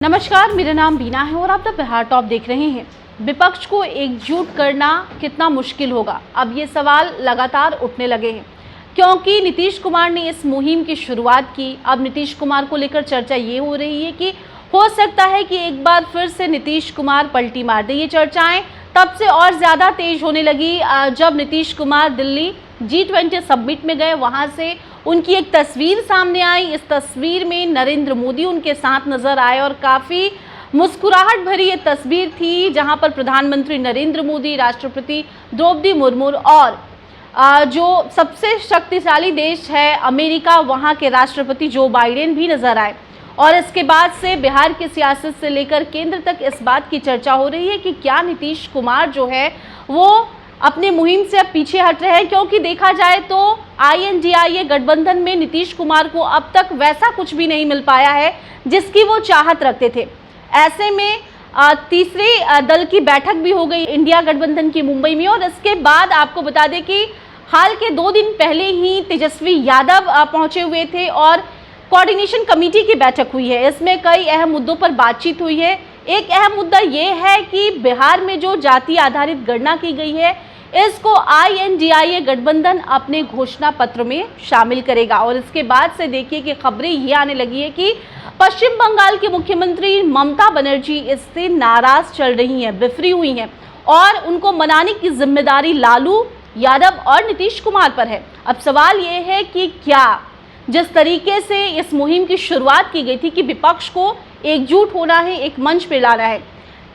नमस्कार, मेरा नाम बीना है और आप द बिहार टॉप देख रहे हैं। विपक्ष को एकजुट करना कितना मुश्किल होगा, अब ये सवाल लगातार उठने लगे हैं क्योंकि नीतीश कुमार ने इस मुहिम की शुरुआत की। अब नीतीश कुमार को लेकर चर्चा ये हो रही है कि हो सकता है कि एक बार फिर से नीतीश कुमार पलटी मार दे। ये चर्चाएं तब से और ज़्यादा तेज होने लगी जब नीतीश कुमार दिल्ली G20 समिट में गए। वहाँ से उनकी एक तस्वीर सामने आई। इस तस्वीर में नरेंद्र मोदी उनके साथ नजर आए और काफ़ी मुस्कुराहट भरी ये तस्वीर थी, जहां पर प्रधानमंत्री नरेंद्र मोदी, राष्ट्रपति द्रौपदी मुर्मू और जो सबसे शक्तिशाली देश है अमेरिका, वहां के राष्ट्रपति जो बाइडेन भी नजर आए। और इसके बाद से बिहार की सियासत से लेकर केंद्र तक इस बात की चर्चा हो रही है कि क्या नीतीश कुमार जो है वो अपने मुहिम से अब पीछे हट रहे हैं, क्योंकि देखा जाए तो INDIA गठबंधन में नीतीश कुमार को अब तक वैसा कुछ भी नहीं मिल पाया है जिसकी वो चाहत रखते थे। ऐसे में तीसरे दल की बैठक भी हो गई इंडिया गठबंधन की मुंबई में। और इसके बाद आपको बता दें कि हाल के 2 दिन पहले ही तेजस्वी यादव पहुंचे हुए थे और कोऑर्डिनेशन कमेटी की बैठक हुई है। इसमें कई अहम मुद्दों पर बातचीत हुई है। एक अहम मुद्दा ये है कि बिहार में जो जाति आधारित गणना की गई है, इसको INDIA गठबंधन अपने घोषणा पत्र में शामिल करेगा। और इसके बाद से देखिए कि खबरें ये आने लगी है कि पश्चिम बंगाल के मुख्यमंत्री ममता बनर्जी इससे नाराज चल रही हैं, बिफरी हुई हैं और उनको मनाने की जिम्मेदारी लालू यादव और नीतीश कुमार पर है। अब सवाल ये है कि क्या जिस तरीके से इस मुहिम की शुरुआत की गई थी कि विपक्ष को एकजुट होना है, एक मंच पे लाना है,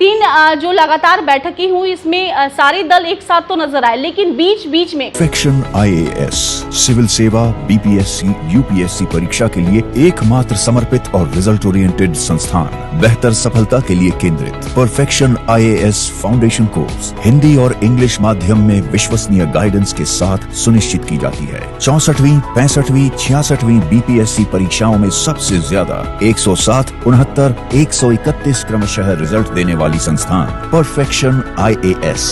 3 जो लगातार बैठकें हुई, इसमें सारे दल एक साथ तो नजर आए, लेकिन बीच में परफेक्शन IAS सिविल सेवा BPSC UPSC परीक्षा के लिए एकमात्र समर्पित और रिजल्ट ओरिएंटेड संस्थान, बेहतर सफलता के लिए केंद्रित। Perfection IAS foundation course Hindi और इंग्लिश माध्यम में विश्वसनीय गाइडेंस के साथ सुनिश्चित की जाती है। 64वीं, 65वीं, 66वीं BPSC परीक्षाओं में सबसे ज्यादा 107, 69, 131 क्रमशः रिजल्ट देने वाली संस्थान perfection IAS,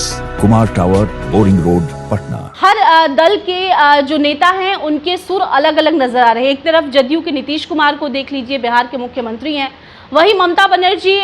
Kumar tower, boring road, Patna. हर दल के जो नेता हैं उनके सुर अलग अलग नजर आ रहे हैं। एक तरफ जदयू के नीतीश कुमार को देख लीजिए, बिहार के मुख्यमंत्री हैं। वहीं ममता बनर्जी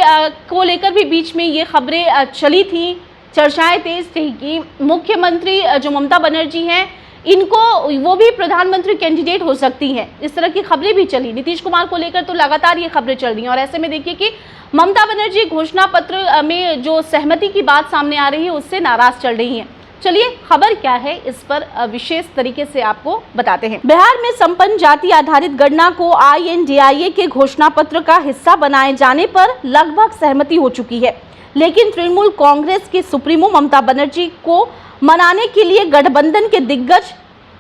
को लेकर भी बीच में ये खबरें चली थी, चर्चाएं तेज थी कि मुख्यमंत्री जो ममता बनर्जी हैं, इनको वो भी प्रधानमंत्री कैंडिडेट हो सकती हैं। इस तरह की खबरें भी चली। नीतीश कुमार को लेकर तो लगातार ये खबरें चल रही हैं और ऐसे में देखिए कि ममता बनर्जी घोषणा पत्र में जो सहमति की बात सामने आ रही है उससे नाराज चल रही हैं। चलिए खबर क्या है इस पर विशेष तरीके से आपको बताते हैं। बिहार में संपन्न जाति आधारित गणना को INDIA के घोषणा पत्र का हिस्सा बनाए जाने पर लगभग सहमति हो चुकी है, लेकिन तृणमूल कांग्रेस की सुप्रीमो ममता बनर्जी को मनाने के लिए गठबंधन के दिग्गज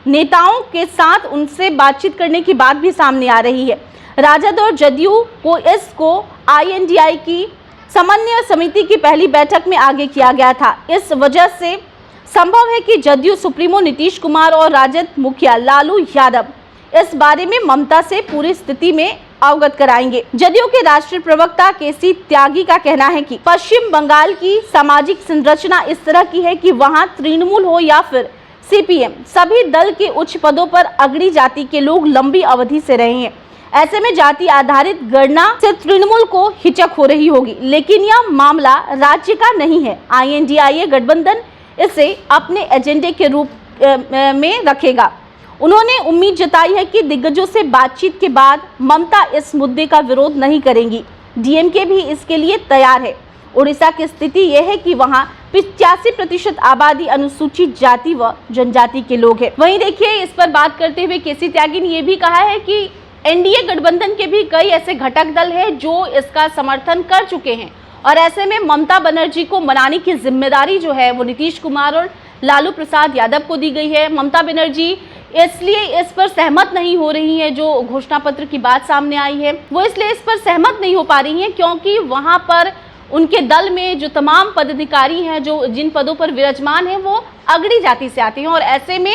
नेताओं के साथ उनसे बातचीत करने की बात भी सामने आ रही है। राजद और जदयू को इसको INDIA की समन्वय समिति की पहली बैठक में आगे किया गया था। इस वजह से संभव है कि जदयू सुप्रीमो नीतीश कुमार और राजद मुखिया लालू यादव इस बारे में ममता से पूरी स्थिति में अवगत कराएंगे। जदयू के राष्ट्रीय प्रवक्ता KC त्यागी का कहना है कि पश्चिम बंगाल की सामाजिक संरचना इस तरह की है कि वहां तृणमूल हो या फिर CPM, सभी दल के उच्च पदों पर अग्रणी जाति के लोग लंबी अवधि से रहे हैं। ऐसे में जाति आधारित गणना से तृणमूल को हिचक हो रही होगी, लेकिन यह मामला राज्य का नहीं है। INDIA गठबंधन इसे अपने एजेंडे के रूप में रखेगा। उन्होंने उम्मीद जताई है कि दिग्गजों से बातचीत के बाद ममता इस मुद्दे का विरोध नहीं करेंगी। DMK भी इसके लिए तैयार है। उड़ीसा की स्थिति यह है कि वहां 85% आबादी अनुसूचित जाति व जनजाति के लोग हैं। वहीं देखिए इस पर बात करते हुए KC त्यागी ने यह भी कहा है कि NDA गठबंधन के भी कई ऐसे घटक दल हैं जो इसका समर्थन कर चुके हैं और ऐसे में ममता बनर्जी को मनाने की जिम्मेदारी जो है वो नीतीश कुमार और लालू प्रसाद यादव को दी गई है। ममता बनर्जी इसलिए इस पर सहमत नहीं हो रही है, जो घोषणा पत्र की बात सामने आई है वो इसलिए इस पर सहमत नहीं हो पा रही हैं क्योंकि वहां पर उनके दल में जो तमाम पदाधिकारी हैं, जो जिन पदों पर विराजमान हैं, वो अग्रणी जाति से आते हैं और ऐसे में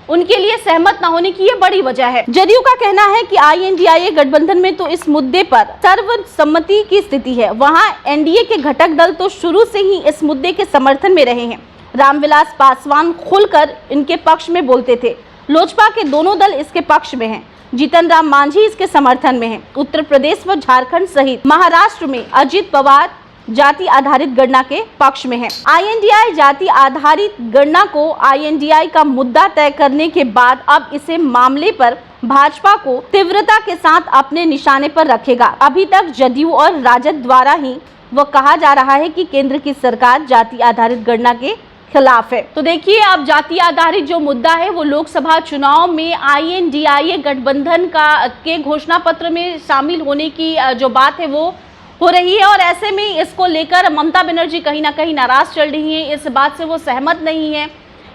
उनके लिए सहमत न होने की ये बड़ी वजह है। जदयू का कहना है कि INDIA गठबंधन में तो इस मुद्दे पर सर्वसम्मति की स्थिति है। वहां NDA के घटक दल तो शुरू से ही इस मुद्दे के समर्थन में रहे हैं। रामविलास पासवान खुलकर इनके पक्ष में बोलते थे। लोजपा के दोनों दल इसके पक्ष में हैं। जीतन राम मांझी इसके समर्थन में हैं। उत्तर प्रदेश व झारखंड सहित महाराष्ट्र में अजित पवार जाति आधारित गणना के पक्ष में है। INDI जाति आधारित गणना को INDI का मुद्दा तय करने के बाद अब इसे मामले पर भाजपा को तीव्रता के साथ अपने निशाने पर रखेगा। अभी तक जदयू और राजद द्वारा ही वह कहा जा रहा है कि केंद्र की सरकार जाति आधारित गणना के खिलाफ है। तो देखिए, अब जाति आधारित जो मुद्दा है वो लोकसभा चुनाव में INDI गठबंधन के घोषणा पत्र में शामिल होने की जो बात है वो हो रही है और ऐसे में इसको लेकर ममता बनर्जी कहीं ना कहीं नाराज चल रही हैं। इस बात से वो सहमत नहीं है।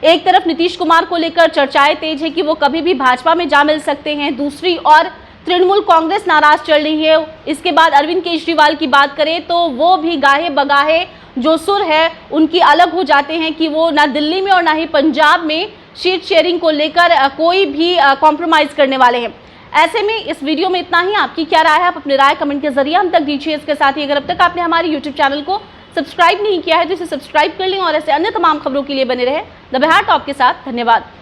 एक तरफ नीतीश कुमार को लेकर चर्चाएं तेज है कि वो कभी भी भाजपा में जा मिल सकते हैं, दूसरी ओर तृणमूल कांग्रेस नाराज चल रही है। इसके बाद अरविंद केजरीवाल की बात करें तो वो भी गाहे बगाहे जो सुर है उनकी अलग हो जाते हैं कि वो ना दिल्ली में और ना ही पंजाब में सीट शेयरिंग को लेकर कोई भी कॉम्प्रोमाइज करने वाले हैं। ऐसे में इस वीडियो में इतना ही। आपकी क्या राय है? आप अपनी राय कमेंट के जरिए हम तक दीजिए। इसके साथ ही अगर अब तक आपने हमारे YouTube चैनल को सब्सक्राइब नहीं किया है तो इसे सब्सक्राइब कर लें और ऐसे अन्य तमाम खबरों के लिए बने रहे द बिहार टॉप के साथ। धन्यवाद।